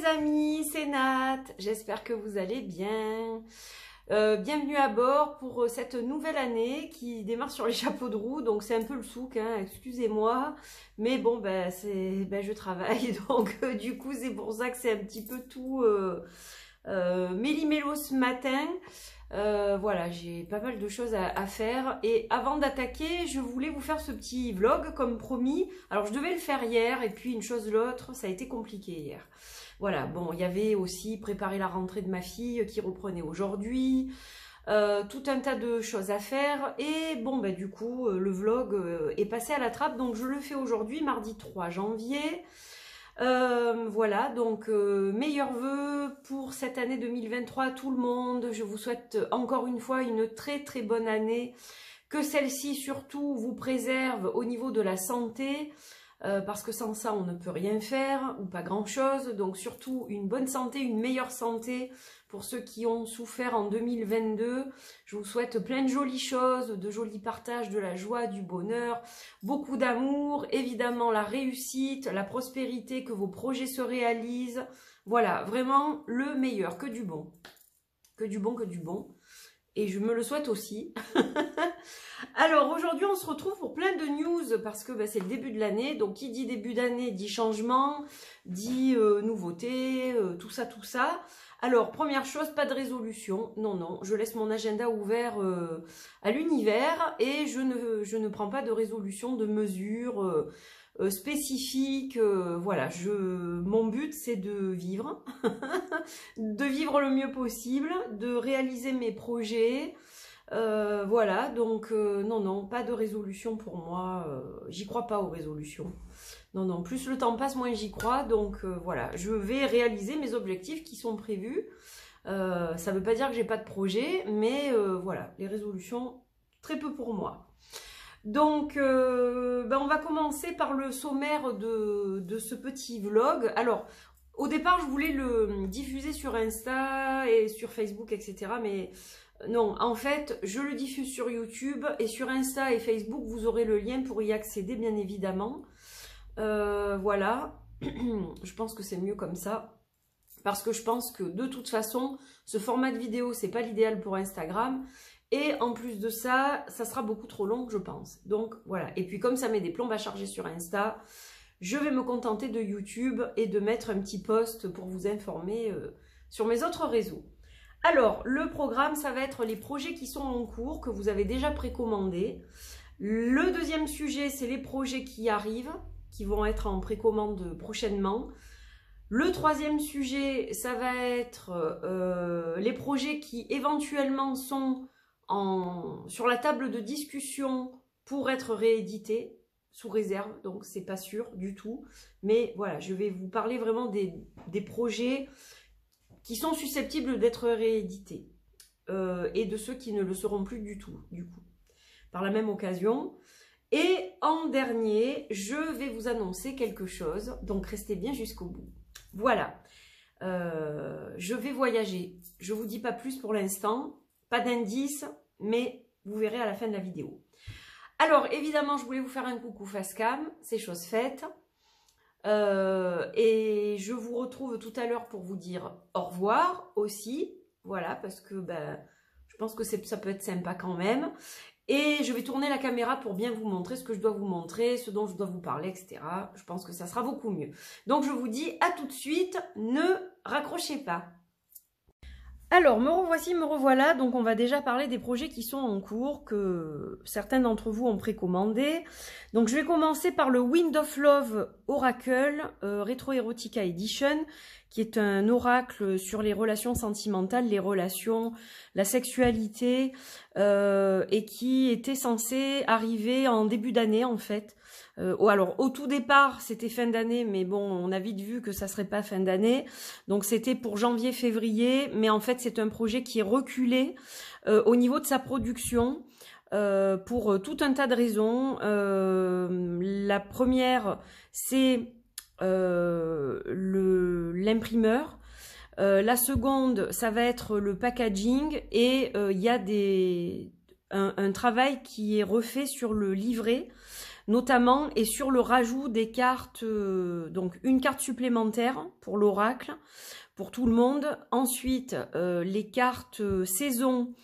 les amis, c'est Nat, j'espère que vous allez bien. Bienvenue à bord pour cette nouvelle année qui démarre sur les chapeaux de roue, donc c'est un peu le souk, hein, excusez-moi. Mais bon, je travaille, donc du coup c'est pour ça que c'est un petit peu tout méli-mélo ce matin. Voilà, j'ai pas mal de choses à faire et avant d'attaquer, je voulais vous faire ce petit vlog comme promis. Alors je devais le faire hier et puis une chose l'autre, ça a été compliqué hier. Voilà, bon, il y avait aussi préparer la rentrée de ma fille qui reprenait aujourd'hui, tout un tas de choses à faire et bon, du coup, le vlog est passé à la trappe, donc je le fais aujourd'hui, mardi 3 janvier. Voilà, donc meilleurs vœux pour cette année 2023 à tout le monde. Je vous souhaite encore une fois une très très bonne année, que celle-ci surtout vous préserve au niveau de la santé, parce que sans ça on ne peut rien faire ou pas grand chose, donc surtout une bonne santé, une meilleure santé pour ceux qui ont souffert en 2022. Je vous souhaite plein de jolies choses, de jolis partages, de la joie, du bonheur, beaucoup d'amour, évidemment la réussite, la prospérité, que vos projets se réalisent. Voilà, vraiment le meilleur, que du bon. Que du bon, que du bon. Et je me le souhaite aussi. Alors aujourd'hui on se retrouve pour plein de news parce que c'est le début de l'année. Donc qui dit début d'année dit changement, dit nouveauté, tout ça, tout ça. Alors première chose, pas de résolution. Non, non, je laisse mon agenda ouvert à l'univers et je ne prends pas de résolution, de mesures spécifiques. Voilà, mon but c'est de vivre, de vivre le mieux possible, de réaliser mes projets. Voilà, donc non, non, pas de résolution pour moi, j'y crois pas aux résolutions. Non, non, plus le temps passe, moins j'y crois, donc voilà, je vais réaliser mes objectifs qui sont prévus. Ça veut pas dire que j'ai pas de projet, mais voilà, les résolutions, très peu pour moi. Donc, on va commencer par le sommaire de ce petit vlog. Alors, au départ, je voulais le diffuser sur Insta et sur Facebook, etc., mais... non, en fait, je le diffuse sur YouTube et sur Insta et Facebook, vous aurez le lien pour y accéder, bien évidemment. Voilà, je pense que c'est mieux comme ça. Parce que je pense que de toute façon, ce format de vidéo, c'est pas l'idéal pour Instagram. Et en plus de ça, ça sera beaucoup trop long, je pense. Donc voilà, et puis comme ça met des plombes à charger sur Insta, je vais me contenter de YouTube et de mettre un petit post pour vous informer sur mes autres réseaux. Alors, le programme, ça va être les projets qui sont en cours, que vous avez déjà précommandés. Le deuxième sujet, c'est les projets qui arrivent, qui vont être en précommande prochainement. Le troisième sujet, ça va être les projets qui éventuellement sont sur la table de discussion pour être réédités, sous réserve, donc c'est pas sûr du tout. Mais voilà, je vais vous parler vraiment des projets qui sont susceptibles d'être réédités et de ceux qui ne le seront plus du tout, du coup, par la même occasion. Et en dernier, je vais vous annoncer quelque chose, donc restez bien jusqu'au bout. Voilà, je vais voyager, je ne vous dis pas plus pour l'instant, pas d'indice, mais vous verrez à la fin de la vidéo. Alors, évidemment, je voulais vous faire un coucou face cam, c'est chose faite. Et je vous retrouve tout à l'heure pour vous dire au revoir aussi, voilà, parce que je pense que ça peut être sympa quand même. Et je vais tourner la caméra pour bien vous montrer ce que je dois vous montrer, ce dont je dois vous parler, etc. Je pense que ça sera beaucoup mieux. Donc je vous dis à tout de suite, ne raccrochez pas. Alors, me revoici, me revoilà, donc on va déjà parler des projets qui sont en cours, que certains d'entre vous ont précommandé. Donc je vais commencer par le Wind of Love Oracle Retro Erotica Edition, qui est un oracle sur les relations sentimentales, les relations, la sexualité, et qui était censé arriver en début d'année en fait. Alors au tout départ c'était fin d'année, mais bon on a vite vu que ça serait pas fin d'année, donc c'était pour janvier-février, mais en fait c'est un projet qui est reculé au niveau de sa production pour tout un tas de raisons. La première c'est l'imprimeur. La seconde ça va être le packaging et il y a un travail qui est refait sur le livret. notamment, et sur le rajout des cartes, donc une carte supplémentaire pour l'oracle, pour tout le monde. Ensuite, les cartes saison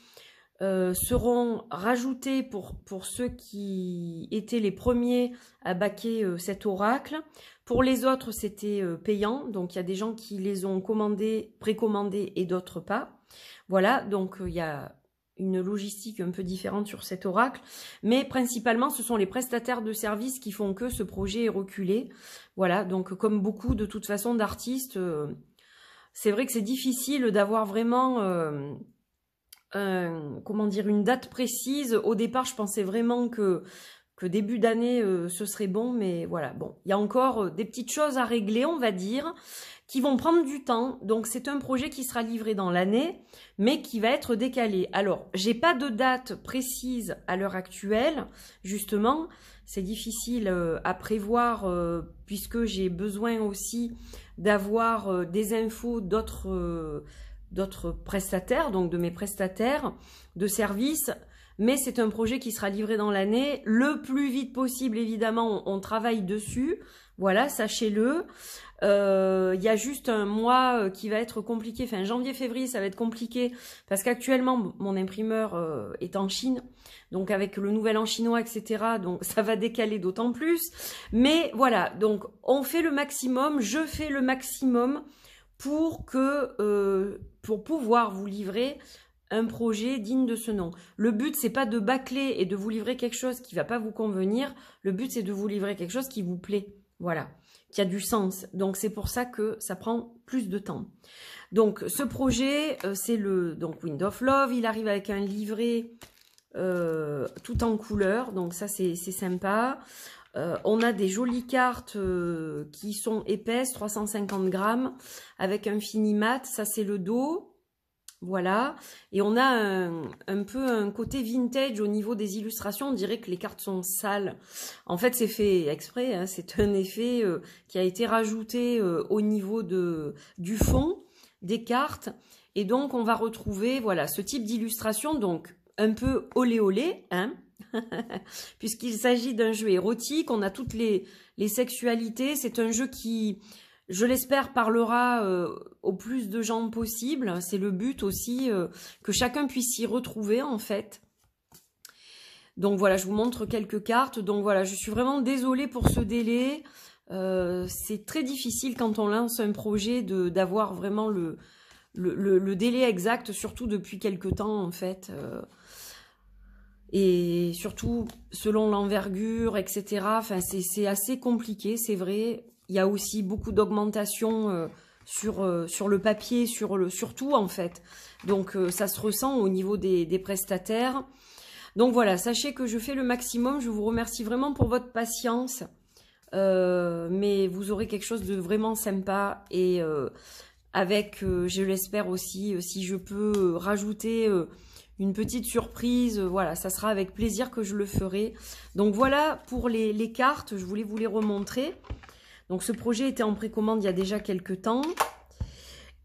seront rajoutées pour ceux qui étaient les premiers à baquer cet oracle. Pour les autres, c'était payant, donc il y a des gens qui les ont commandés, précommandés et d'autres pas. Voilà, donc il y a une logistique un peu différente sur cet oracle, mais principalement ce sont les prestataires de services qui font que ce projet est reculé. Voilà, donc comme beaucoup de toute façon d'artistes, c'est vrai que c'est difficile d'avoir vraiment comment dire, une date précise. Au départ, je pensais vraiment que début d'année ce serait bon, mais voilà, bon, il y a encore des petites choses à régler, on va dire, qui vont prendre du temps. Donc c'est un projet qui sera livré dans l'année, mais qui va être décalé. Alors, j'ai pas de date précise à l'heure actuelle, justement, c'est difficile à prévoir puisque j'ai besoin aussi d'avoir des infos d'autres prestataires, donc de mes prestataires de services. Mais c'est un projet qui sera livré dans l'année, le plus vite possible, évidemment, on travaille dessus, voilà, sachez-le. Il y a juste un mois qui va être compliqué, enfin janvier-février, ça va être compliqué, parce qu'actuellement, mon imprimeur est en Chine, donc avec le nouvel an chinois, etc., donc ça va décaler d'autant plus. Mais voilà, donc on fait le maximum, je fais le maximum pour pouvoir vous livrer un projet digne de ce nom. Le but, c'est pas de bâcler et de vous livrer quelque chose qui va pas vous convenir. Le but, c'est de vous livrer quelque chose qui vous plaît. Voilà. Qui a du sens. Donc, c'est pour ça que ça prend plus de temps. Donc, ce projet, c'est le Wind of Love. Il arrive avec un livret tout en couleur. Donc, ça, c'est sympa. On a des jolies cartes qui sont épaisses, 350 grammes, avec un fini mat. Ça, c'est le dos. Voilà, et on a un peu un côté vintage au niveau des illustrations, on dirait que les cartes sont sales. En fait, c'est fait exprès, hein, c'est un effet qui a été rajouté au niveau du fond des cartes. Et donc, on va retrouver voilà, ce type d'illustration, donc un peu olé olé, hein, puisqu'il s'agit d'un jeu érotique, on a toutes les sexualités, c'est un jeu qui... je l'espère, parlera au plus de gens possible. C'est le but aussi, que chacun puisse s'y retrouver en fait. Donc voilà, je vous montre quelques cartes. Donc voilà, je suis vraiment désolée pour ce délai. C'est très difficile quand on lance un projet d'avoir vraiment le délai exact, surtout depuis quelques temps en fait. Et surtout selon l'envergure, etc. Enfin, c'est assez compliqué, c'est vrai. Il y a aussi beaucoup d'augmentation sur le papier, sur tout en fait. Donc ça se ressent au niveau des prestataires. Donc voilà, sachez que je fais le maximum. Je vous remercie vraiment pour votre patience. Mais vous aurez quelque chose de vraiment sympa. Et avec, je l'espère aussi, si je peux rajouter... une petite surprise, voilà, ça sera avec plaisir que je le ferai. Donc voilà pour les cartes, je voulais vous les remontrer. Donc ce projet était en précommande il y a déjà quelques temps.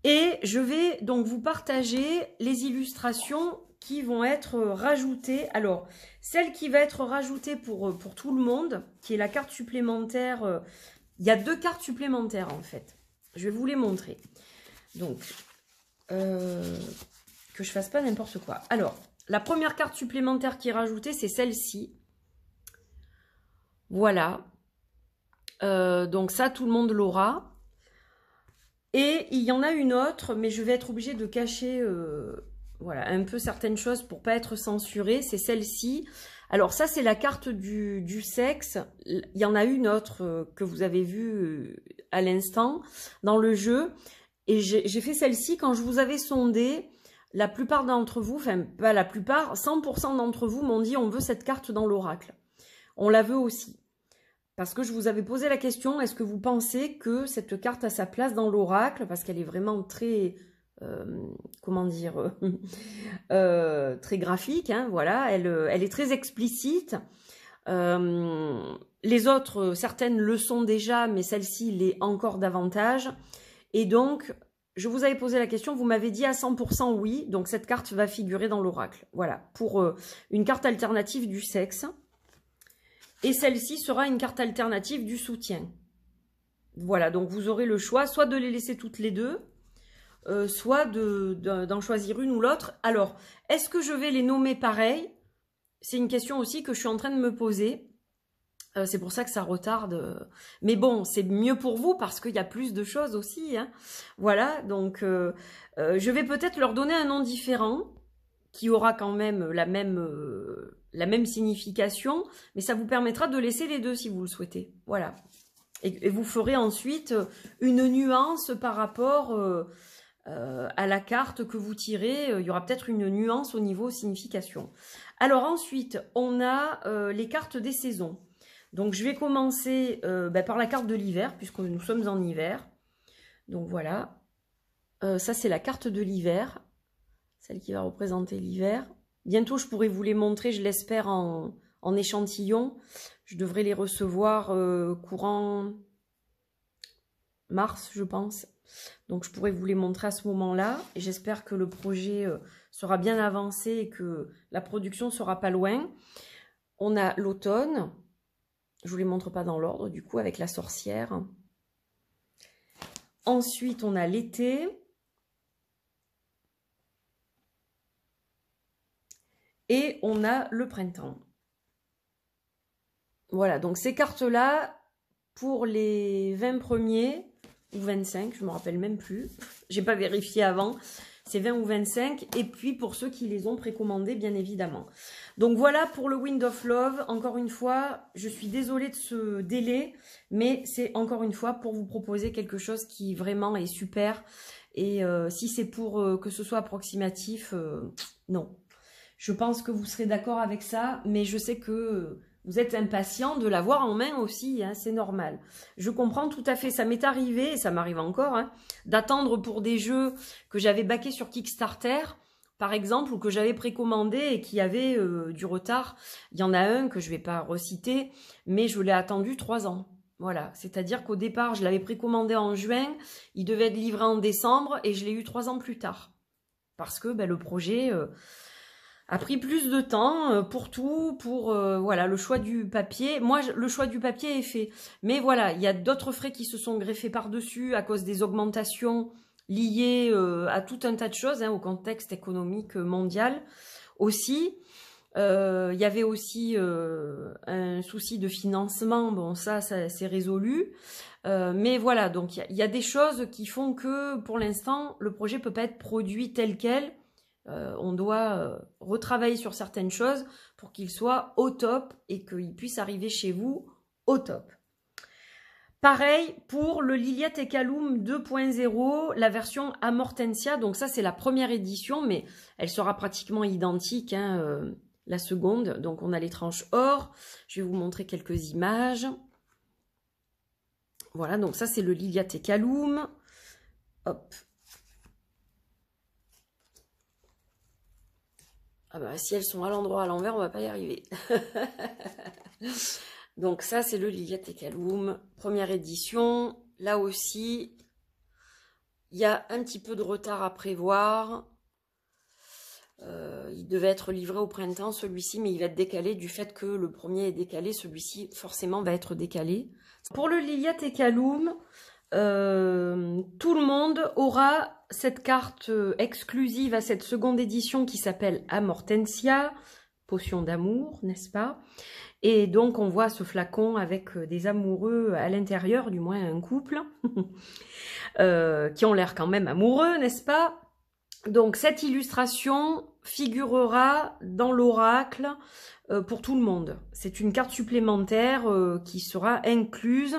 Et je vais donc vous partager les illustrations qui vont être rajoutées. Alors, celle qui va être rajoutée pour tout le monde, qui est la carte supplémentaire. Il y a 2 cartes supplémentaires en fait. Je vais vous les montrer. Donc, que je fasse pas n'importe quoi. Alors, la première carte supplémentaire qui est rajoutée, c'est celle-ci. Voilà. Donc ça, tout le monde l'aura. Et il y en a une autre, mais je vais être obligée de cacher voilà, un peu certaines choses pour pas être censurée. C'est celle-ci. Alors ça, c'est la carte du sexe. Il y en a une autre que vous avez vue à l'instant dans le jeu. Et j'ai fait celle-ci quand je vous avais sondé. La plupart d'entre vous, enfin pas la plupart, 100% d'entre vous m'ont dit on veut cette carte dans l'oracle. On la veut aussi. Parce que je vous avais posé la question, est-ce que vous pensez que cette carte a sa place dans l'oracle? Parce qu'elle est vraiment très, comment dire, très graphique, hein, voilà, elle est très explicite. Les autres, certaines le sont déjà, mais celle-ci l'est encore davantage. Et donc, je vous avais posé la question, vous m'avez dit à 100% oui, donc cette carte va figurer dans l'oracle. Voilà, pour une carte alternative du sexe. Et celle-ci sera une carte alternative du soutien. Voilà, donc vous aurez le choix, soit de les laisser toutes les deux, soit d'en choisir une ou l'autre. Alors, est-ce que je vais les nommer pareil? C'est une question aussi que je suis en train de me poser. C'est pour ça que ça retarde. Mais bon, c'est mieux pour vous parce qu'il y a plus de choses aussi. Hein. Voilà, donc je vais peut-être leur donner un nom différent qui aura quand même la même signification, mais ça vous permettra de laisser les deux si vous le souhaitez. Voilà. Et vous ferez ensuite une nuance par rapport à la carte que vous tirez. Il y aura peut-être une nuance au niveau signification. Alors ensuite, on a les cartes des saisons. Donc je vais commencer par la carte de l'hiver, puisque nous sommes en hiver. Donc voilà. Ça c'est la carte de l'hiver, celle qui va représenter l'hiver. Bientôt je pourrai vous les montrer, je l'espère, en échantillon. Je devrais les recevoir courant mars, je pense. Donc je pourrais vous les montrer à ce moment-là. Et j'espère que le projet sera bien avancé et que la production sera pas loin. On a l'automne. Je vous les montre pas dans l'ordre, du coup, avec la sorcière. Ensuite, on a l'été. Et on a le printemps. Voilà, donc ces cartes-là, pour les 20 premiers, ou 25, je ne me rappelle même plus. J'ai pas vérifié avant. C'est 20 ou 25. Et puis pour ceux qui les ont précommandés, bien évidemment. Donc voilà pour le Wind of Love. Encore une fois, je suis désolée de ce délai. Mais c'est encore une fois pour vous proposer quelque chose qui vraiment est super. Et si c'est pour que ce soit approximatif, non. Je pense que vous serez d'accord avec ça. Mais je sais que vous êtes impatient de l'avoir en main aussi, hein, c'est normal. Je comprends tout à fait, ça m'est arrivé, et ça m'arrive encore, hein, d'attendre pour des jeux que j'avais backés sur Kickstarter, par exemple, ou que j'avais précommandé et qui avaient du retard. Il y en a un que je ne vais pas reciter, mais je l'ai attendu 3 ans. Voilà, c'est-à-dire qu'au départ, je l'avais précommandé en juin, il devait être livré en décembre, et je l'ai eu 3 ans plus tard. Parce que le projet... a pris plus de temps pour tout, pour voilà, le choix du papier. Moi, le choix du papier est fait. Mais voilà, il y a d'autres frais qui se sont greffés par-dessus à cause des augmentations liées à tout un tas de choses, hein, au contexte économique mondial aussi. Il y avait aussi un souci de financement. Bon, ça c'est résolu. Mais voilà, donc il y a des choses qui font que, pour l'instant, le projet peut pas être produit tel quel. On doit retravailler sur certaines choses pour qu'il soit au top et qu'il puisse arriver chez vous au top. Pareil pour le Liliette et Callum 2.0, la version Amortensia. Donc ça, c'est la première édition, mais elle sera pratiquement identique, hein, la seconde. Donc on a les tranches or. Je vais vous montrer quelques images. Voilà, donc ça, c'est le Liliette et Callum. Hop. Ah bah, si elles sont à l'endroit, à l'envers, on va pas y arriver. Donc ça, c'est le Liliette et Callum, première édition. Là aussi, il y a un petit peu de retard à prévoir. Il devait être livré au printemps, celui-ci, mais il va être décalé du fait que le premier est décalé. Celui-ci, forcément, va être décalé. Pour le Liliette et Callum, tout le monde aura cette carte exclusive à cette seconde édition qui s'appelle Amortensia, potion d'amour, n'est-ce pas? Et donc on voit ce flacon avec des amoureux à l'intérieur, du moins un couple, qui ont l'air quand même amoureux, n'est-ce pas? Donc cette illustration figurera dans l'oracle pour tout le monde. C'est une carte supplémentaire qui sera incluse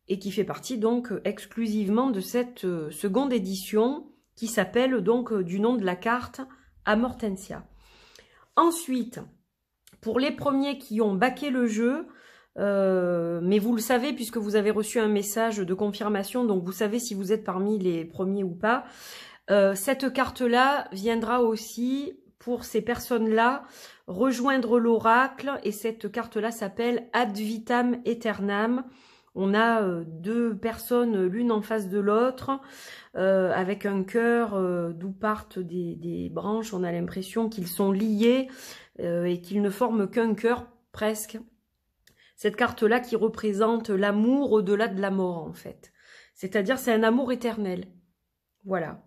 et qui fait partie donc exclusivement de cette seconde édition qui s'appelle donc du nom de la carte Amortensia. Ensuite, pour les premiers qui ont backé le jeu, mais vous le savez puisque vous avez reçu un message de confirmation, donc vous savez si vous êtes parmi les premiers ou pas, cette carte-là viendra aussi pour ces personnes-là rejoindre l'oracle et cette carte-là s'appelle Ad Vitam Aeternam. On a 2 personnes l'une en face de l'autre, avec un cœur d'où partent des branches. On a l'impression qu'ils sont liés et qu'ils ne forment qu'un cœur presque. Cette carte-là qui représente l'amour au-delà de la mort, en fait. C'est-à-dire, c'est un amour éternel. Voilà.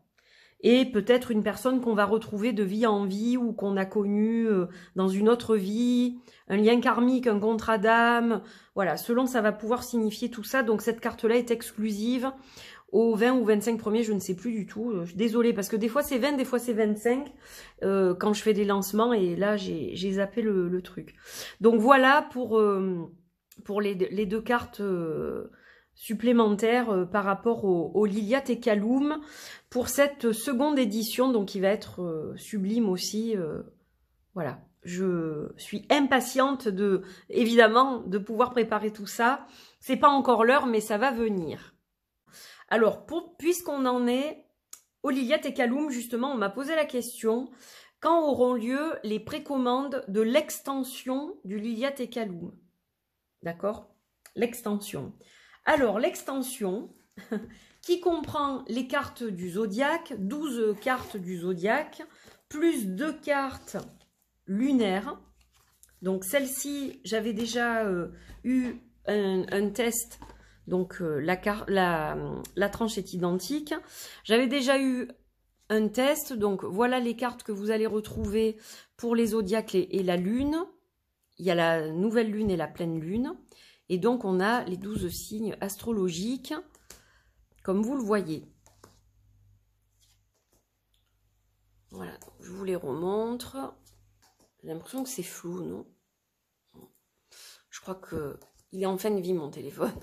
Et peut-être une personne qu'on va retrouver de vie en vie ou qu'on a connue dans une autre vie, un lien karmique, un contrat d'âme. Voilà, selon ça va pouvoir signifier tout ça. Donc cette carte-là est exclusive aux 20 ou 25 premiers, je ne sais plus du tout. Désolée, parce que des fois c'est 20, des fois c'est 25 quand je fais des lancements. Et là, j'ai zappé le truc. Donc voilà pour les deux cartes supplémentaires par rapport au Liliat et Kaloum pour cette seconde édition, donc qui va être sublime aussi. Voilà, je suis impatiente évidemment de pouvoir préparer tout ça. C'est pas encore l'heure, mais ça va venir. Alors, puisqu'on en est au Liliat et Kaloum, justement, on m'a posé la question, quand auront lieu les précommandes de l'extension du Liliat et Kaloum? D'accord? L'extension. Alors, l'extension, qui comprend les cartes du zodiaque, 12 cartes du zodiaque, plus 2 cartes lunaires. Donc, celle-ci, j'avais déjà eu un test. Donc, la tranche est identique. J'avais déjà eu un test. Donc, voilà les cartes que vous allez retrouver pour les zodiaques et la lune. Il y a la nouvelle lune et la pleine lune. Et donc, on a les 12 signes astrologiques, comme vous le voyez. Voilà, je vous les remontre. J'ai l'impression que c'est flou, non? Je crois qu'il est en fin de vie, mon téléphone.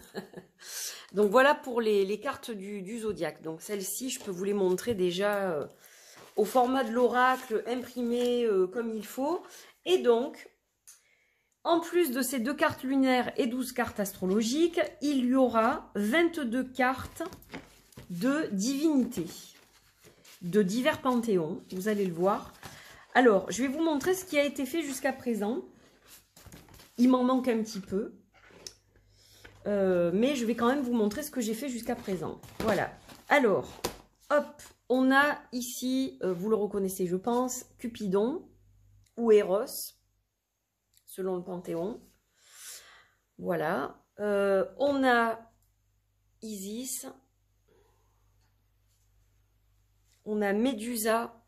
Donc, voilà pour les cartes du zodiaque. Donc, celles-ci, je peux vous les montrer déjà au format de l'oracle, imprimé comme il faut. Et donc, en plus de ces 2 cartes lunaires et 12 cartes astrologiques, il y aura 22 cartes de divinités, de divers panthéons, vous allez le voir. Alors, je vais vous montrer ce qui a été fait jusqu'à présent. Il m'en manque un petit peu, mais je vais quand même vous montrer ce que j'ai fait jusqu'à présent. Voilà. Alors, hop, on a ici, vous le reconnaissez je pense, Cupidon ou Eros, selon le panthéon. Voilà. On a Isis. On a Médusa.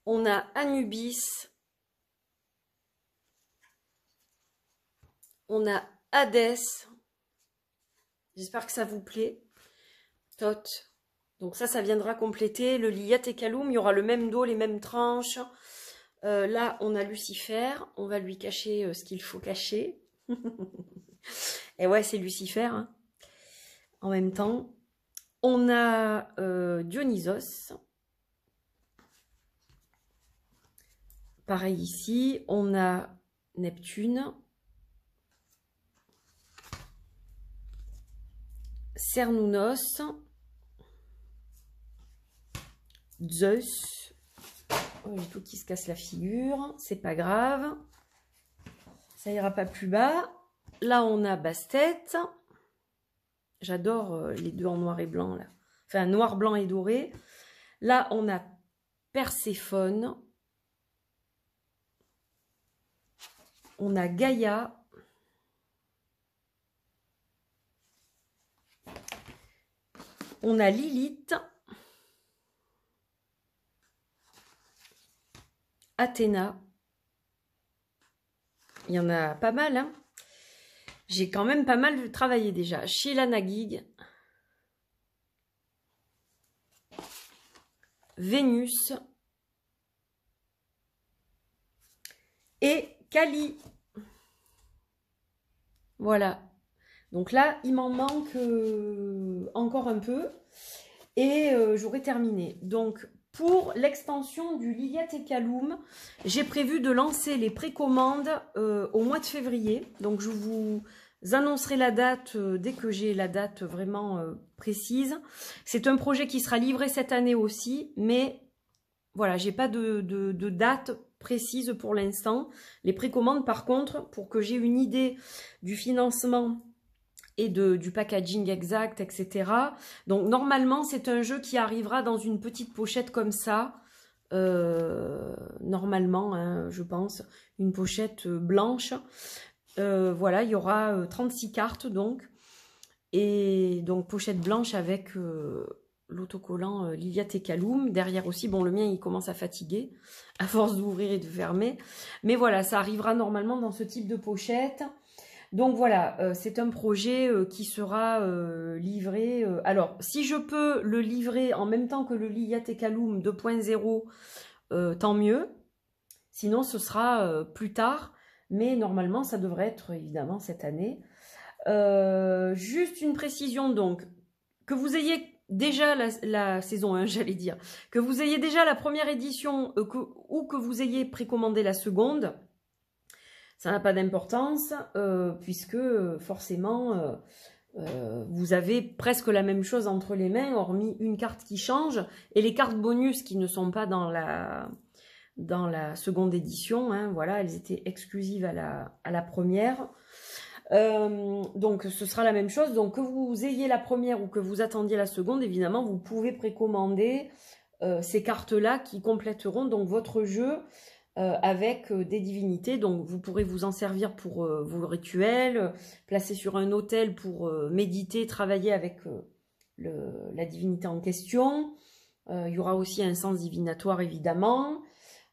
On a Anubis. On a Hadès. J'espère que ça vous plaît. Thoth. Donc ça viendra compléter le Liliat et Kaloum. Il y aura le même dos, les mêmes tranches. Là, on a Lucifer. On va lui cacher ce qu'il faut cacher. Et ouais, c'est Lucifer. Hein. En même temps, on a Dionysos. Pareil ici. On a Neptune. Cernunnos. Zeus. Oh, il y a tout qui se casse la figure. C'est pas grave. Ça ira pas plus bas. Là, on a Bastet. J'adore les deux en noir et blanc. Là. Enfin, noir, blanc et doré. Là, on a Perséphone. On a Gaïa. On a Lilith. Athéna. Il y en a pas mal, hein. J'ai quand même pas mal travaillé déjà. Sheila Nagig. Vénus. Et Kali. Voilà. Donc là, il m'en manque encore un peu. Et j'aurai terminé. Donc, pour l'extension du Liliat et Kaloum, j'ai prévu de lancer les précommandes au mois de février. Donc, je vous annoncerai la date dès que j'ai la date vraiment précise. C'est un projet qui sera livré cette année aussi, mais voilà, j'ai pas de date précise pour l'instant. Les précommandes, par contre, pour que j'ai une idée du financement et du packaging exact, etc. Donc, normalement, c'est un jeu qui arrivera dans une petite pochette comme ça, normalement, hein, je pense, une pochette blanche. Voilà, il y aura 36 cartes donc, et donc pochette blanche avec l'autocollant Lilia Tekaloum. Derrière aussi, bon, le mien il commence à fatiguer à force d'ouvrir et de fermer, mais voilà, ça arrivera normalement dans ce type de pochette. Donc voilà, c'est un projet qui sera livré. Alors, si je peux le livrer en même temps que le Lilia Tekaloum 2.0, tant mieux. Sinon, ce sera plus tard. Mais normalement, ça devrait être évidemment cette année. Juste une précision donc, que vous ayez déjà la saison 1, j'allais dire, que vous ayez déjà la première édition ou que vous ayez précommandé la seconde, ça n'a pas d'importance puisque forcément vous avez presque la même chose entre les mains, hormis une carte qui change et les cartes bonus qui ne sont pas dans la seconde édition, hein, voilà, elles étaient exclusives à la première. Donc ce sera la même chose. Donc que vous ayez la première ou que vous attendiez la seconde, évidemment, vous pouvez précommander ces cartes-là qui compléteront donc votre jeu avec des divinités. Donc vous pourrez vous en servir pour vos rituels, placer sur un autel pour méditer, travailler avec la divinité en question. Il y aura aussi un sens divinatoire évidemment.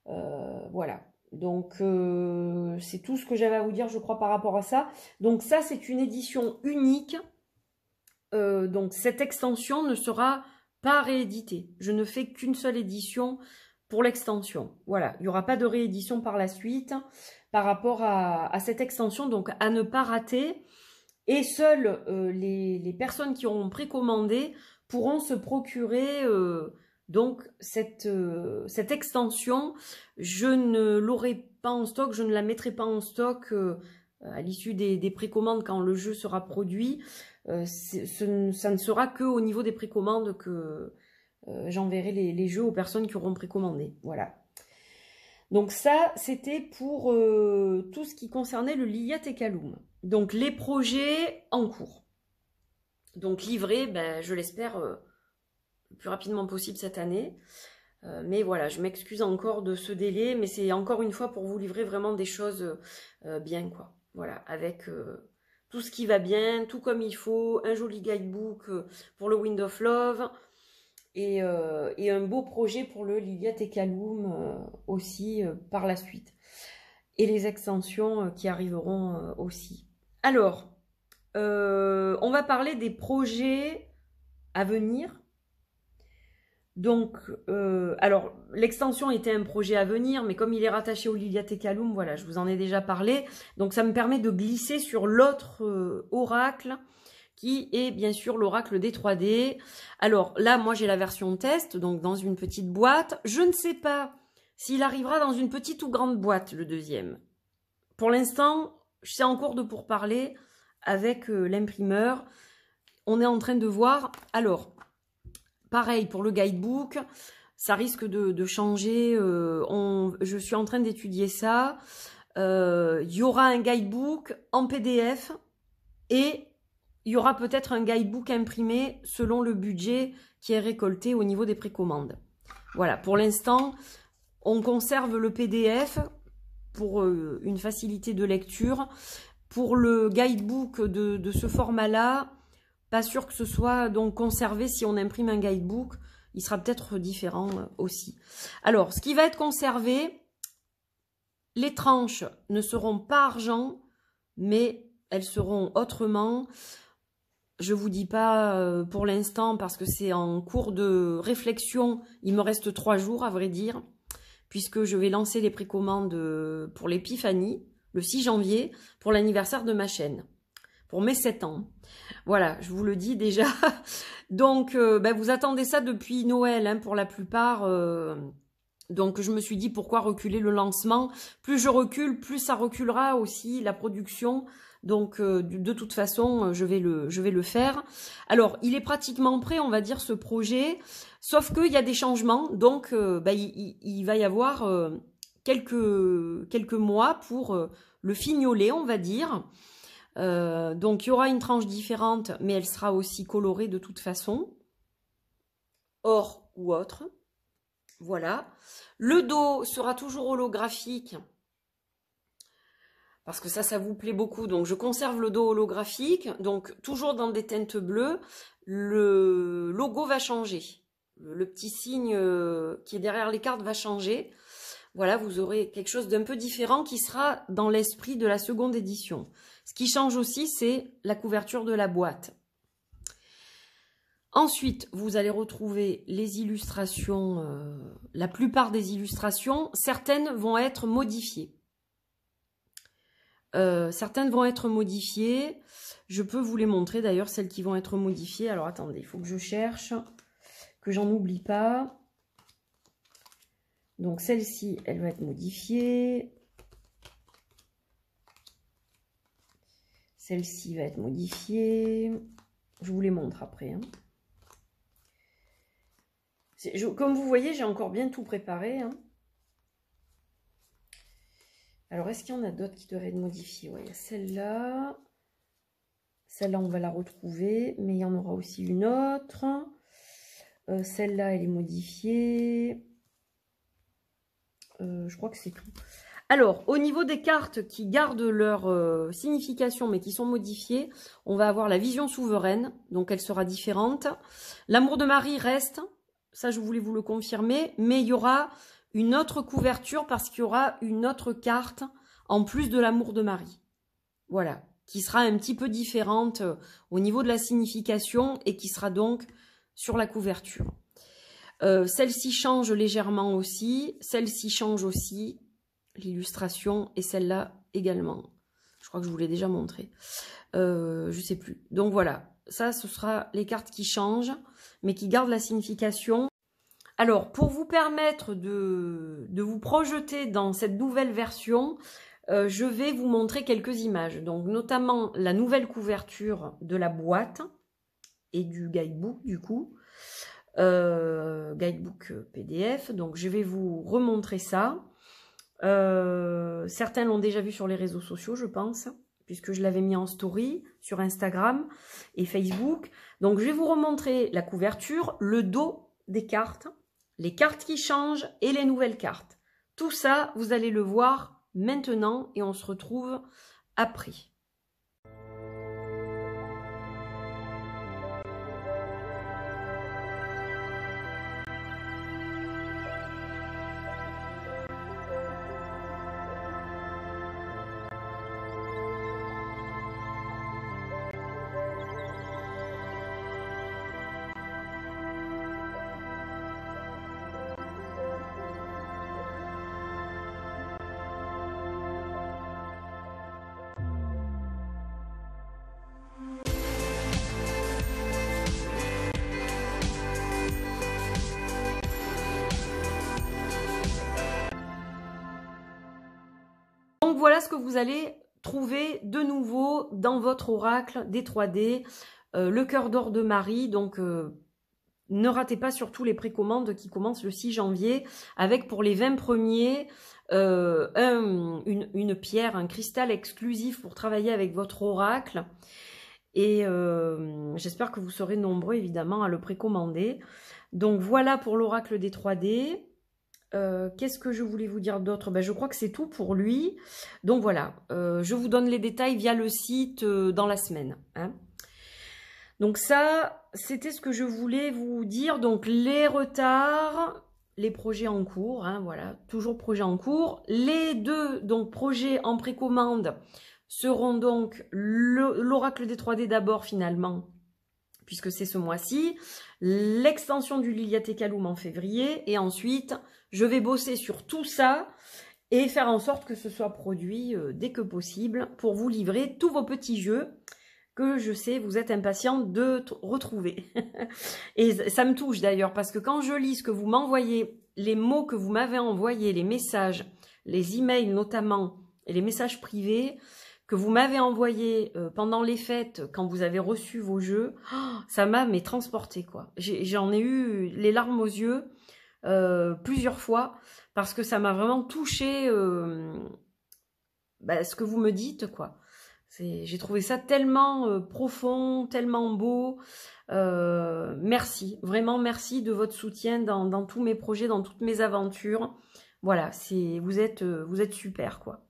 Voilà. Donc c'est tout ce que j'avais à vous dire, je crois, par rapport à ça. Donc ça, c'est une édition unique. Donc cette extension ne sera pas rééditée. Je ne fais qu'une seule édition pour l'extension. Voilà, il n'y aura pas de réédition par la suite par rapport à cette extension, donc à ne pas rater. Et seules les personnes qui auront précommandé pourront se procurer donc cette extension. Je ne l'aurai pas en stock, je ne la mettrai pas en stock à l'issue des précommandes quand le jeu sera produit. Ça ne sera qu'au niveau des précommandes que j'enverrai les jeux aux personnes qui auront précommandé. Voilà. Donc ça, c'était pour tout ce qui concernait le Lilia Tekaloum. Donc les projets en cours. Donc livrés, ben, je l'espère, le plus rapidement possible cette année. Mais voilà, je m'excuse encore de ce délai, mais c'est encore une fois pour vous livrer vraiment des choses bien, quoi. Voilà, avec tout ce qui va bien, tout comme il faut, un joli guidebook pour le Wind of Love, et un beau projet pour le Lilia Tekaloum aussi par la suite. Et les extensions qui arriveront aussi. Alors, on va parler des projets à venir. Donc, alors, l'extension était un projet à venir, mais comme il est rattaché au Lilia Tekaloum, voilà, je vous en ai déjà parlé. Donc, ça me permet de glisser sur l'autre oracle, qui est bien sûr l'oracle des 3D. Alors là, moi j'ai la version test, donc dans une petite boîte. Je ne sais pas s'il arrivera dans une petite ou grande boîte, le deuxième. Pour l'instant, c'est en cours de pourparlers avec l'imprimeur. On est en train de voir. Alors, pareil pour le guidebook, ça risque de changer. Je suis en train d'étudier ça. Il y aura un guidebook en PDF et il y aura peut-être un guidebook imprimé selon le budget qui est récolté au niveau des précommandes. Voilà, pour l'instant, on conserve le PDF pour une facilité de lecture. Pour le guidebook de ce format-là, pas sûr que ce soit donc conservé si on imprime un guidebook. Il sera peut-être différent aussi. Alors, ce qui va être conservé, les tranches ne seront pas argent, mais elles seront autrement. Je vous dis pas pour l'instant parce que c'est en cours de réflexion. Il me reste 3 jours à vrai dire, puisque je vais lancer les précommandes pour l'épiphanie, le 6 janvier, pour l'anniversaire de ma chaîne, pour mes 7 ans. Voilà, je vous le dis déjà. Donc, ben, vous attendez ça depuis Noël hein, pour la plupart. Donc, je me suis dit pourquoi reculer le lancement. Plus je recule, plus ça reculera aussi la production. Donc, de toute façon, je vais le faire. Alors, il est pratiquement prêt, on va dire, ce projet. Sauf qu'il y a des changements. Donc, il va y avoir quelques mois pour le fignoler, on va dire. Donc, il y aura une tranche différente, mais elle sera aussi colorée de toute façon. Or ou autre. Voilà. Le dos sera toujours holographique. Parce que ça vous plaît beaucoup. Donc, je conserve le dos holographique. Donc, toujours dans des teintes bleues. Le logo va changer. Le petit signe qui est derrière les cartes va changer. Voilà, vous aurez quelque chose d'un peu différent qui sera dans l'esprit de la seconde édition. Ce qui change aussi, c'est la couverture de la boîte. Ensuite, vous allez retrouver les illustrations, la plupart des illustrations, certaines vont être modifiées. Certaines vont être modifiées. Je peux vous les montrer d'ailleurs, celles qui vont être modifiées. Alors attendez, il faut que je cherche, que j'en oublie pas. Donc celle-ci, elle va être modifiée. Celle-ci va être modifiée. Je vous les montre après. Hein. Comme vous voyez, j'ai encore bien tout préparé. Hein. Alors, est-ce qu'il y en a d'autres qui devraient être modifiées? Ouais, il y a celle-là. Celle-là, on va la retrouver. Mais il y en aura aussi une autre. Celle-là, elle est modifiée. Je crois que c'est tout. Alors, au niveau des cartes qui gardent leur signification, mais qui sont modifiées, on va avoir la vision souveraine. Donc, elle sera différente. L'amour de Marie reste. Ça, je voulais vous le confirmer. Mais il y aura une autre couverture parce qu'il y aura une autre carte en plus de l'amour de Marie. Voilà. Qui sera un petit peu différente au niveau de la signification et qui sera donc sur la couverture. Celle-ci change légèrement aussi. Celle-ci change aussi. L'illustration et celle-là également. Je crois que je vous l'ai déjà montré. Je sais plus. Donc voilà. Ça, ce sera les cartes qui changent, mais qui gardent la signification. Alors, pour vous permettre de vous projeter dans cette nouvelle version, je vais vous montrer quelques images. Donc, notamment la nouvelle couverture de la boîte et du guidebook, du coup. Guidebook PDF. Donc, je vais vous remontrer ça. Certains l'ont déjà vu sur les réseaux sociaux, je pense, puisque je l'avais mis en story sur Instagram et Facebook. Donc, je vais vous remontrer la couverture, le dos des cartes, les cartes qui changent et les nouvelles cartes. Tout ça, vous allez le voir maintenant et on se retrouve après. Donc voilà ce que vous allez trouver de nouveau dans votre oracle des 3D, le cœur d'or de Marie. Donc ne ratez pas surtout les précommandes qui commencent le 6 janvier avec pour les 20 premiers une pierre, un cristal exclusif pour travailler avec votre oracle. Et j'espère que vous serez nombreux évidemment à le précommander. Donc voilà pour l'oracle des 3D. Qu'est-ce que je voulais vous dire d'autre? Je crois que c'est tout pour lui. Donc voilà, je vous donne les détails via le site dans la semaine. Hein. Donc ça, c'était ce que je voulais vous dire. Donc les retards, les projets en cours, hein, voilà, toujours projets en cours. Les deux donc projets en précommande seront donc l'oracle des 3D d'abord finalement, puisque c'est ce mois-ci, l'extension du Liliatheka Loom en février, et ensuite, je vais bosser sur tout ça et faire en sorte que ce soit produit dès que possible pour vous livrer tous vos petits jeux que je sais vous êtes impatients de retrouver. Et ça me touche d'ailleurs parce que quand je lis ce que vous m'envoyez, les mots que vous m'avez envoyés, les messages, les emails notamment, et les messages privés, que vous m'avez envoyé pendant les fêtes, quand vous avez reçu vos jeux, ça m'a transporté quoi. J'en ai eu les larmes aux yeux plusieurs fois, parce que ça m'a vraiment touché ce que vous me dites quoi. J'ai trouvé ça tellement profond, tellement beau. Merci, vraiment merci de votre soutien dans tous mes projets, dans toutes mes aventures. Voilà, vous êtes super, quoi.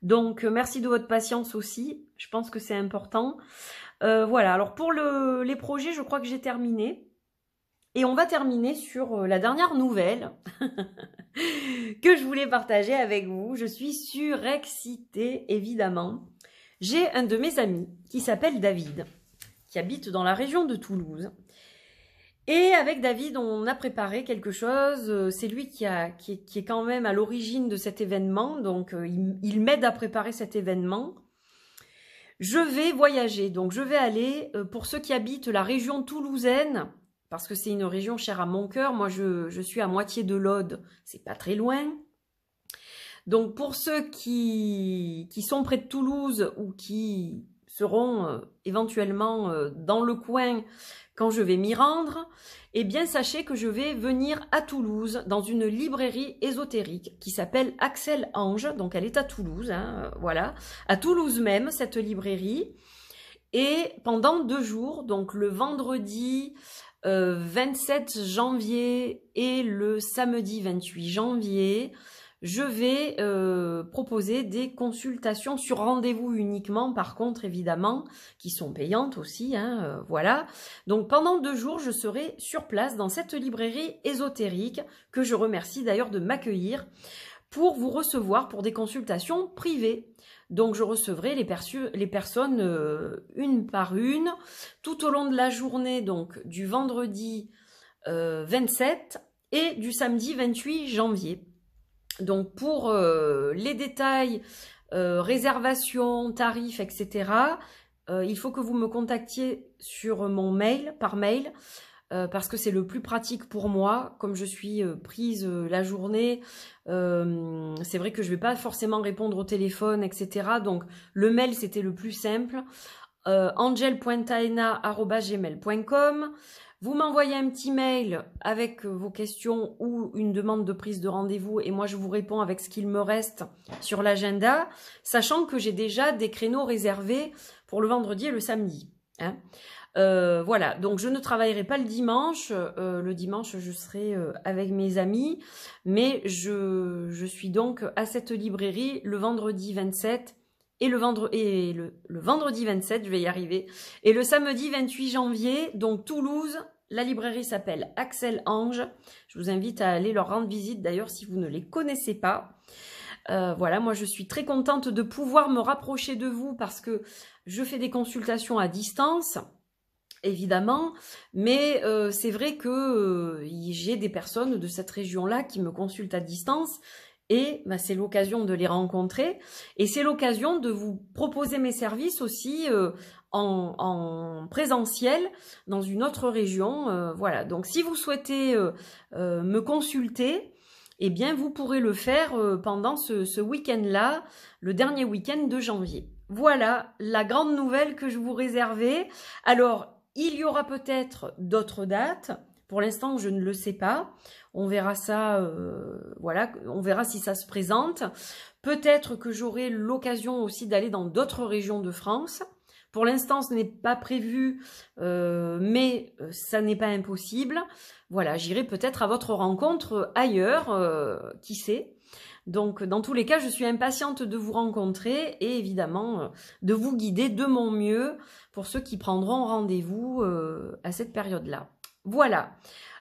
Donc, merci de votre patience aussi. Je pense que c'est important. Voilà, alors pour les projets, je crois que j'ai terminé. Et on va terminer sur la dernière nouvelle que je voulais partager avec vous. Je suis surexcitée, évidemment. J'ai un de mes amis qui s'appelle David, qui habite dans la région de Toulouse. Et avec David, on a préparé quelque chose. C'est lui qui est quand même à l'origine de cet événement. Donc, il m'aide à préparer cet événement. Je vais voyager. Donc, je vais aller, pour ceux qui habitent la région toulousaine, parce que c'est une région chère à mon cœur. Moi, je suis à moitié de l'Aude, c'est pas très loin. Donc, pour ceux qui sont près de Toulouse ou qui seront éventuellement dans le coin quand je vais m'y rendre, eh bien, sachez que je vais venir à Toulouse dans une librairie ésotérique qui s'appelle Axel Ange. Donc, elle est à Toulouse, hein, voilà, à Toulouse même, cette librairie. Et pendant 2 jours, donc le vendredi 27 janvier et le samedi 28 janvier, je vais proposer des consultations sur rendez-vous uniquement, par contre, évidemment, qui sont payantes aussi, hein, voilà. Donc, pendant 2 jours, je serai sur place dans cette librairie ésotérique, que je remercie d'ailleurs de m'accueillir, pour vous recevoir pour des consultations privées. Donc, je recevrai les personnes une par une, tout au long de la journée, donc du vendredi 27 et du samedi 28 janvier. Donc, pour les détails, réservation, tarifs, etc., il faut que vous me contactiez sur mon mail, par mail, parce que c'est le plus pratique pour moi. Comme je suis prise la journée, c'est vrai que je ne vais pas forcément répondre au téléphone, etc. Donc, le mail, c'était le plus simple. angel.taena@gmail.com. Vous m'envoyez un petit mail avec vos questions ou une demande de prise de rendez-vous et moi je vous réponds avec ce qu'il me reste sur l'agenda, sachant que j'ai déjà des créneaux réservés pour le vendredi et le samedi. Hein. Voilà, donc je ne travaillerai pas le dimanche. Le dimanche, je serai avec mes amis, mais je suis donc à cette librairie le vendredi 27 et le vendredi 27, je vais y arriver, et le samedi 28 janvier, donc Toulouse. La librairie s'appelle Axel Ange. Je vous invite à aller leur rendre visite d'ailleurs si vous ne les connaissez pas. Voilà, moi je suis très contente de pouvoir me rapprocher de vous parce que je fais des consultations à distance, évidemment, mais c'est vrai que j'ai des personnes de cette région-là qui me consultent à distance et bah, c'est l'occasion de les rencontrer et c'est l'occasion de vous proposer mes services aussi en présentiel dans une autre région. Voilà, donc si vous souhaitez me consulter, eh bien vous pourrez le faire pendant ce week-end-là, le dernier week-end de janvier. Voilà la grande nouvelle que je vous réservais. Alors, il y aura peut-être d'autres dates. Pour l'instant, je ne le sais pas. On verra ça, voilà, on verra si ça se présente. Peut-être que j'aurai l'occasion aussi d'aller dans d'autres régions de France. Pour l'instant, ce n'est pas prévu, mais ça n'est pas impossible. Voilà, j'irai peut-être à votre rencontre ailleurs, qui sait. Donc, dans tous les cas, je suis impatiente de vous rencontrer et évidemment de vous guider de mon mieux pour ceux qui prendront rendez-vous à cette période-là. Voilà,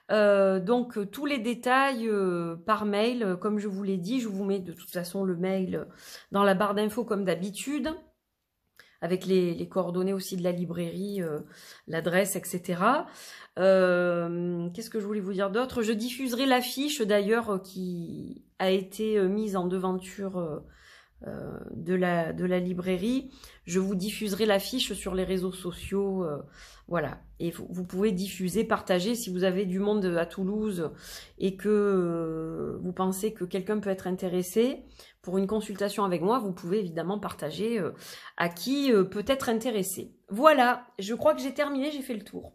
donc tous les détails par mail, comme je vous l'ai dit, je vous mets de toute façon le mail dans la barre d'infos comme d'habitude, avec les coordonnées aussi de la librairie, l'adresse, etc. Qu'est-ce que je voulais vous dire d'autre? Je diffuserai l'affiche d'ailleurs qui a été mise en devanture de la librairie. Je vous diffuserai l'affiche sur les réseaux sociaux, voilà. Et vous pouvez diffuser, partager si vous avez du monde à Toulouse et que vous pensez que quelqu'un peut être intéressé pour une consultation avec moi, vous pouvez évidemment partager à qui peut être intéressé. Voilà, je crois que j'ai terminé, j'ai fait le tour.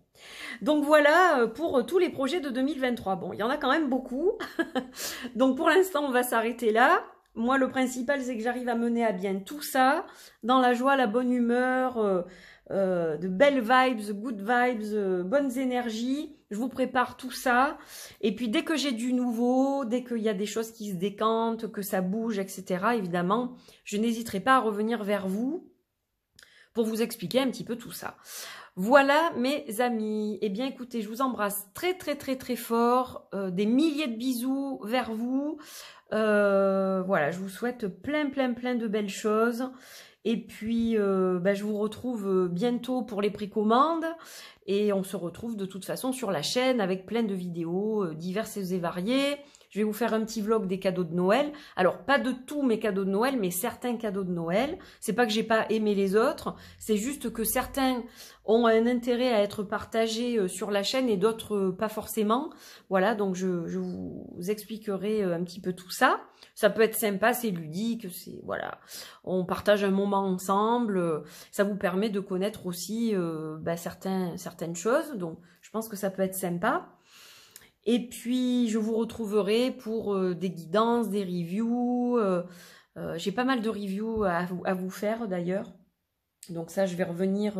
Donc voilà pour tous les projets de 2023. Bon, il y en a quand même beaucoup. Donc pour l'instant, on va s'arrêter là. Moi, le principal, c'est que j'arrive à mener à bien tout ça, dans la joie, la bonne humeur, de belles vibes, good vibes, bonnes énergies. Je vous prépare tout ça. Et puis dès que j'ai du nouveau, dès qu'il y a des choses qui se décantent, que ça bouge, etc., évidemment, je n'hésiterai pas à revenir vers vous pour vous expliquer un petit peu tout ça. Voilà mes amis. Eh bien écoutez, je vous embrasse très très très très fort. Des milliers de bisous vers vous. Voilà, je vous souhaite plein de belles choses. Et puis, je vous retrouve bientôt pour les précommandes. Et on se retrouve de toute façon sur la chaîne avec plein de vidéos diverses et variées. Je vais vous faire un petit vlog des cadeaux de Noël. Alors, pas de tous mes cadeaux de Noël, mais certains cadeaux de Noël. C'est pas que j'ai pas aimé les autres, c'est juste que certains ont un intérêt à être partagés sur la chaîne et d'autres pas forcément. Voilà, donc je vous expliquerai un petit peu tout ça. Ça peut être sympa, c'est ludique, c'est voilà. On partage un moment ensemble. Ça vous permet de connaître aussi certaines choses. Donc, je pense que ça peut être sympa. Et puis, je vous retrouverai pour des guidances, des reviews. J'ai pas mal de reviews à vous faire d'ailleurs. Donc ça, je vais revenir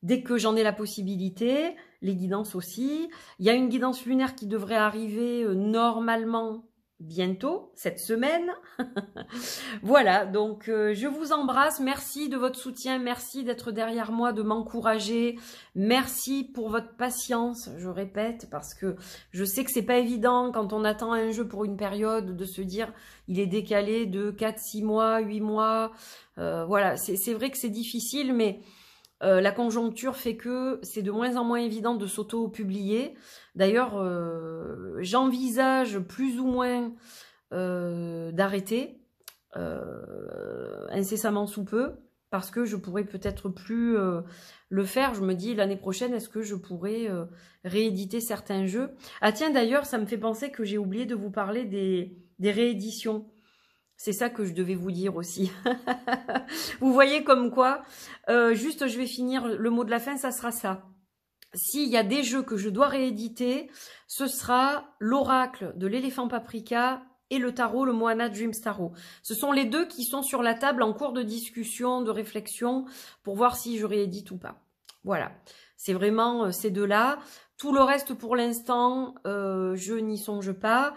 dès que j'en ai la possibilité. Les guidances aussi. Il y a une guidance lunaire qui devrait arriver normalement bientôt, cette semaine. Voilà, donc je vous embrasse. Merci de votre soutien. Merci d'être derrière moi, de m'encourager. Merci pour votre patience, je répète, parce que je sais que c'est pas évident quand on attend un jeu pour une période de se dire il est décalé de 4, 6 mois, 8 mois. Voilà, c'est vrai que c'est difficile, mais la conjoncture fait que c'est de moins en moins évident de s'auto-publier. D'ailleurs, j'envisage plus ou moins d'arrêter incessamment sous peu, parce que je pourrais peut-être plus le faire. Je me dis, l'année prochaine, est-ce que je pourrais rééditer certains jeux? Ah tiens, d'ailleurs, ça me fait penser que j'ai oublié de vous parler des rééditions. C'est ça que je devais vous dire aussi. Vous voyez comme quoi, juste je vais finir le mot de la fin, ça sera ça. S'il y a des jeux que je dois rééditer, ce sera l'Oracle de l'éléphant paprika et le tarot, le Moana Dreams Tarot. Ce sont les deux qui sont sur la table en cours de discussion, de réflexion, pour voir si je réédite ou pas. Voilà, c'est vraiment ces deux-là. Tout le reste pour l'instant, je n'y songe pas.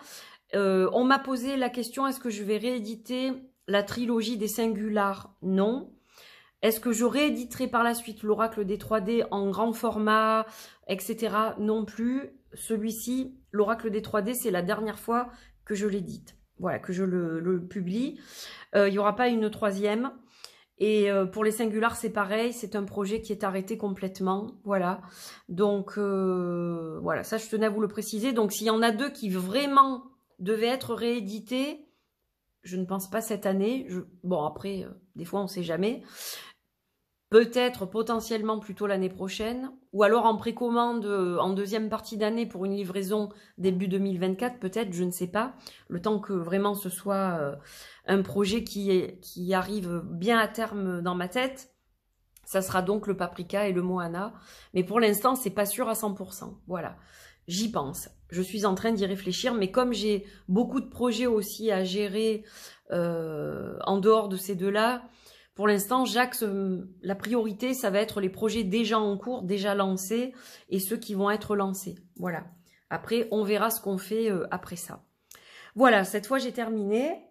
On m'a posé la question, est-ce que je vais rééditer la trilogie des Singulars? Non. Est-ce que je rééditerai par la suite l'Oracle des 3D en grand format, etc. Non plus. Celui-ci, l'Oracle des 3D, c'est la dernière fois que je l'édite. Voilà, que je le publie. Il n'y aura pas une troisième. Et pour les Singulars, c'est pareil. C'est un projet qui est arrêté complètement. Voilà. Donc, voilà, ça, je tenais à vous le préciser. Donc, s'il y en a deux qui vraiment devaient être réédités, je ne pense pas cette année. Bon, après, des fois, on ne sait jamais. Peut-être potentiellement plutôt l'année prochaine, ou alors en précommande en deuxième partie d'année pour une livraison début 2024, peut-être, je ne sais pas. Le temps que vraiment ce soit un projet qui arrive bien à terme dans ma tête, ça sera donc le Paprika et le Moana. Mais pour l'instant, c'est pas sûr à 100%. Voilà, j'y pense. Je suis en train d'y réfléchir, mais comme j'ai beaucoup de projets aussi à gérer en dehors de ces deux-là, pour l'instant, j'axe la priorité, ça va être les projets déjà en cours, déjà lancés, et ceux qui vont être lancés. Voilà. Après, on verra ce qu'on fait après ça. Voilà, cette fois, j'ai terminé.